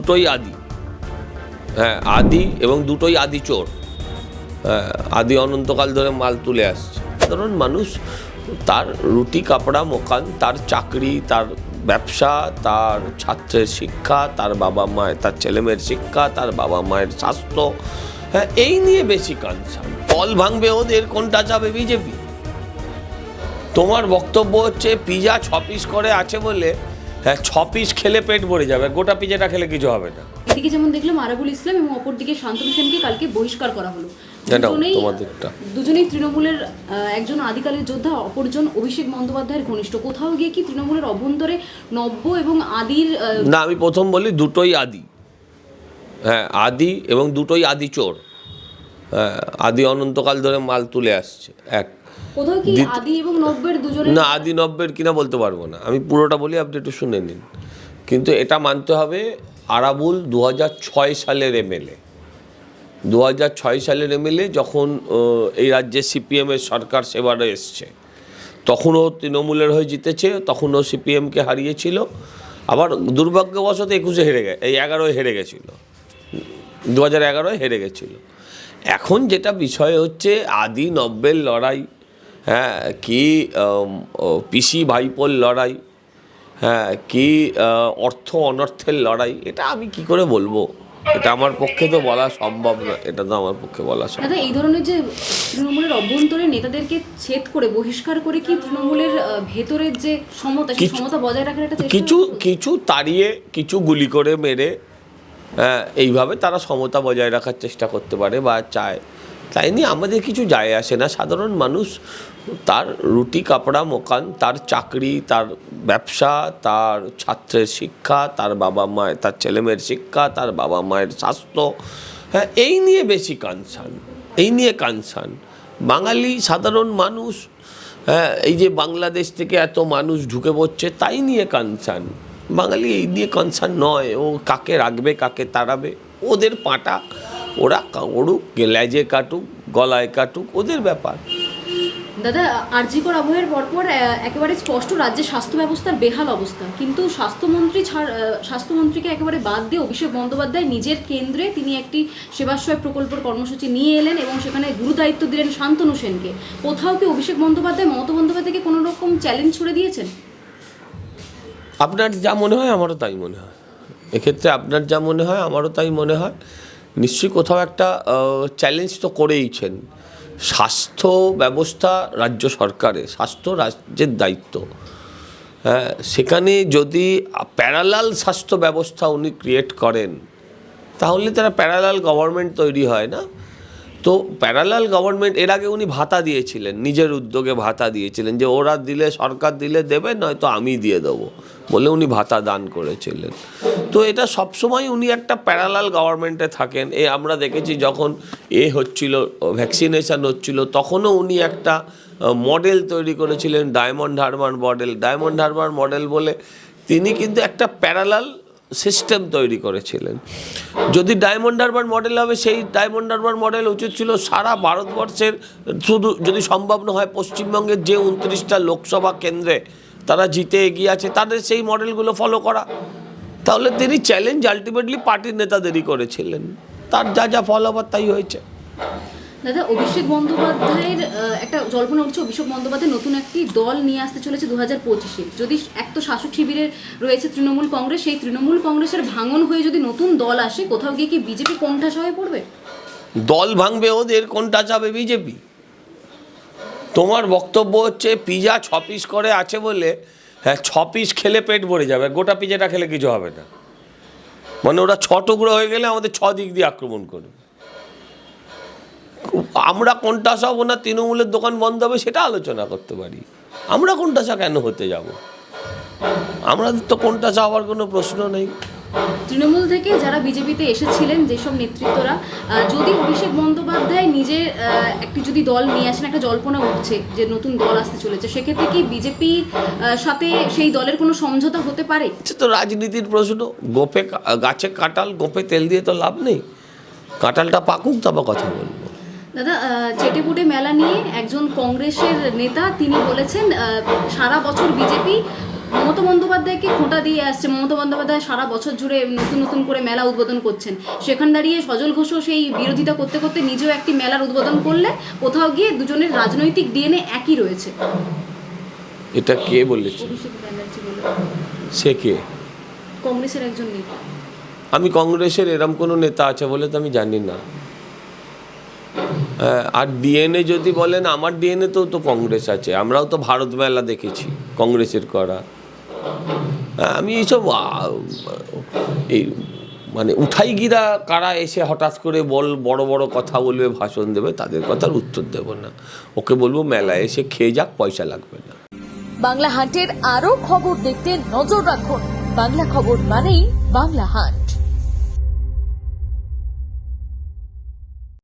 দুটোই আদি, হ্যাঁ আদি এবং দুটোই আদি চোর। হ্যাঁ, আদি অনন্তকাল ধরে মাল তুলে আসছে। সাধারণ মানুষ তার রুটি কাপড়া মকান, তার চাকরি, তার ব্যবসা, তার ছাত্রের শিক্ষা, তার বাবা মায়ের, তার ছেলেমেয়ের শিক্ষা, তার বাবা মায়ের স্বাস্থ্য, হ্যাঁ এই নিয়ে বেশি কনসার্ন। দল ভাঙবে ওদের, কোনটা যাবে বিজেপি। তোমার বক্তব্য হচ্ছে পিজা 6 পিস করে আছে বলে, হ্যাঁ 6 পিস খেলে পেট ভরে যাবে, গোটা পিজাটা খেলে কিছু হবে না। এদিকে যেমন দেখলাম আরাবুল ইসলাম এবং অপরদিকে শান্তনু সেনকে কালকে বহিষ্কার করা হলো। দুজনেই তৃণমূলের, একজন আদিকালের যোদ্ধা, অপরজন অভিষেক বন্দ্যোপাধ্যায়ের ঘনিষ্ঠ। কোথাও গিয়ে কি তৃণমূলের অভ্যন্তরে নব্য এবং আদির না, আমি প্রথম বলি দুটোই আদি, হ্যাঁ আদি এবং দুটোই আদি চোর। হ্যাঁ, আদি অনন্তকাল ধরে মাল তুলে আসছে। এক কোথাও কি আদি এবং নব্যের দুজনের, না আদি নব্যের কিনা বলতে পারবো না, আমি পুরোটা বলি, আপনি একটু শুনে নিন। কিন্তু এটা মানতে হবে, আরাবুল 2006 সালের এমএলএ। 2006 সালের এমএলএ যখন এই রাজ্যে সিপিএমের সরকার সেবারে এসছে, তখনও তৃণমূলের হয়ে জিতেছে, তখনও সিপিএমকে হারিয়েছিল। আবার দুর্ভাগ্যবশত 21-এ হেরে গেছে, এই 11-এ হেরে গেছিল, 2011-এ হেরে গেছিল। এখন যেটা বিষয় হচ্ছে আদি নব্যের লড়াই, হ্যাঁ কি পিসি ভাইপোর লড়াই, হ্যাঁ কি অর্থ অনর্থের লড়াই, এটা আমি কি করে বলবো? এটা আমার পক্ষে তো বলা সম্ভব না, এটা তো আমার পক্ষে বলা সম্ভব। দাদা এই ধরনের যে তৃণমূলের অভ্যন্তরে নেতাদেরকে ছেদ করে বহিষ্কার করে কি তৃণমূলের ভেতরের যে সমতা, সেই সমতা বজায় রাখার একটা চেষ্টা? কিছু তাড়িয়ে, কিছু গুলি করে মেরে, হ্যাঁ এইভাবে তারা সমতা বজায় রাখার চেষ্টা করতে পারে বা চায়, তাই নিয়ে আমাদের কিছু যায় আসে না। সাধারণ মানুষ তার রুটি কাপড়া মকান, তার চাকরি, তার ব্যবসা, তার ছাত্রের শিক্ষা, তার বাবা মায়ের, তার ছেলেমেয়ের শিক্ষা, তার বাবা মায়ের স্বাস্থ্য, হ্যাঁ এই নিয়ে বেশি কনসার্ন, এই নিয়ে কনসার্ন। বাঙালি সাধারণ মানুষ, হ্যাঁ এই যে বাংলাদেশ থেকে এত মানুষ ঢুকে পড়ছে তাই নিয়ে কনসার্ন। বাঙালি এই নিয়ে কনসার্ন নয়, ও কাকে রাখবে কাকে তাড়াবে ওদের পাটা, ওরা ওড়ুক, লেজে কাটুক, গলায় কাটুক, ওদের ব্যাপার। দাদা আরজিকর আবহের পরপর একেবারে স্পষ্ট রাজ্যের স্বাস্থ্য ব্যবস্থার বেহাল অবস্থা, কিন্তু স্বাস্থ্যমন্ত্রীকে একেবারে বাদ দিয়ে অভিষেক বন্দ্যোপাধ্যায় নিজের কেন্দ্রে তিনি একটি সেবাশ্রয় প্রকল্পের কর্মসূচি নিয়ে এলেন এবং সেখানে গুরুদায়িত্ব দিলেন শান্তনু সেনকে। কোথাও কি অভিষেক বন্দ্যোপাধ্যায় মমতা বন্দ্যোপাধ্যায়কে কোনো রকম চ্যালেঞ্জ ছুড়ে দিয়েছেন? আপনার যা মনে হয় আমারও তাই মনে হয়, এক্ষেত্রে আপনার যা মনে হয় আমারও তাই মনে হয়। নিশ্চয়ই কোথাও একটা চ্যালেঞ্জ তো করেইছেন। স্বাস্থ্য ব্যবস্থা রাজ্য সরকারের, স্বাস্থ্য রাজ্যের দায়িত্ব। হ্যাঁ, সেখানে যদি প্যারালাল স্বাস্থ্য ব্যবস্থা উনি ক্রিয়েট করেন, তাহলে তারা প্যারালাল গভর্নমেন্ট তৈরি হয় না। তো প্যারালাল গভর্নমেন্ট, এর আগে উনি ভাতা দিয়েছিলেন, নিজের উদ্যোগে ভাতা দিয়েছিলেন, যে ওরা দিলে, সরকার দিলে দেবে, নয়তো আমি দিয়ে দেবো বলে উনি ভাতা দান করেছিলেন। তো এটা সবসময় উনি একটা প্যারালাল গভর্নমেন্টে থাকেন। আমরা দেখেছি যখন হচ্ছিল, ভ্যাকসিনেশন হচ্ছিল, তখনও উনি একটা মডেল তৈরি করেছিলেন, diamond Harbour model. Diamond Harbour model বলে তিনি কিন্তু একটা প্যারালাল সিস্টেম তৈরি করেছিলেন। যদি ডায়মন্ড হারবার মডেল হবে, সেই ডায়মন্ড হারবার মডেল উচিত ছিল সারা ভারতবর্ষের, শুধু যদি সম্ভব না হয় পশ্চিমবঙ্গের যে 29টা লোকসভা কেন্দ্রে তারা জিতে এগিয়ে আছে তাদের সেই মডেলগুলো ফলো করা। তাহলে তিনি চ্যালেঞ্জ আলটিমেটলি পার্টির নেতাদেরই করেছিলেন, তার যা যা ফল হবার তাই হয়েছে। দাদা অভিষেক বন্দ্যোপাধ্যায়ের একটা জল্পনা উঠছে, অভিষেক বন্দ্যোপাধ্যায় নতুন একটি দল নিয়ে আসতে চলেছে 2025-এ। যদি এক তো শাসক শিবিরে রয়েছে তৃণমূল কংগ্রেস, সেই তৃণমূল কংগ্রেসের ভাঙন হয়ে যদি নতুন দল আসে, কোথাও গিয়ে কি বিজেপি কোণঠাসা হয়ে পড়বে? দল ভাঙবে ওদের, কোনটা যাবে বিজেপি। তোমার বক্তব্য হচ্ছে পিজা 6 পিস করে আছে বলে, হ্যাঁ 6 পিস খেলে পেট ভরে যাবে, গোটা পিজাটা খেলে কিছু হবে না। মানে ওরা 6 টুকরো হয়ে গেলে আমাদের 6 দিক দিয়ে আক্রমণ করবে। আমরা কোনটাসা হবো না, তৃণমূলের দোকান বন্ধ হবে সেটা আলোচনা করতে পারি। আমরা কোনটাসা কেন হতে যাব? আমাদের তো কোনটাসা হওয়ার কোনো প্রশ্ন নেই। তৃণমূল থেকে যারা বিজেপিতে এসেছিলেন যেসব নেতৃত্বরা, যদি অভিষেক বন্দ্যোপাধ্যায় নিজের একটি যদি দল নিয়ে আসেন, একটা জল্পনা উঠছে যে নতুন দল আসতে চলেছে, সেক্ষেত্রে কি বিজেপির সাথে সেই দলের কোনো সমঝোতা হতে পারে? তো রাজনীতির প্রশ্ন, গোপে গাছে কাঁঠাল, গোপে তেল দিয়ে তো লাভ নেই, কাঁঠালটা পাকুক তারপর কথা বলবো। দাদা চেটেপুটে মেলা নিয়ে একজন কংগ্রেসের নেতা তিনি বলেছেন সারা বছর বিজেপি মমতা বন্দ্যোপাধ্যায়কে খোঁটা দিয়ে আসছে। মমতা বন্দ্যোপাধ্যায় সারা বছর জুড়ে নতুন নতুন করে মেলা উদ্বোধন করছেন, সেখানে দাঁড়িয়ে সজল ঘোষও সেই বিরোধিতা করতে করতে নিজেও একটি মেলার উদ্বোধন করলে কোথাও গিয়ে দুজনের রাজনৈতিক ডিএনএ একই রয়েছে। এটা কে বলেছে? অভিষেক ব্যানার্জি বলে, সে কে? কংগ্রেসের একজন নেতা। আমি কংগ্রেসের এরম কোনো নেতা আছে বলে তো আমি জানি না। আর ডিএনএ যদি বলেন, আমার ডিএনএতেও তো কংগ্রেস আছে, আমরাও তো ভারত মেলা দেখেছি কংগ্রেসের করা। আমি এইসব এই মানে উঠাইগিরা কারা এসে হঠাৎ করে বড় বড় কথা বলবে, ভাষণ দেবে, তাদের কথার উত্তর দেব না। ওকে বলবো মেলায় এসে খেয়ে যাক, পয়সা লাগবে না। বাংলা হাটের আরো খবর দেখতে নজর রাখুন। বাংলা খবর মানেই বাংলা হাট।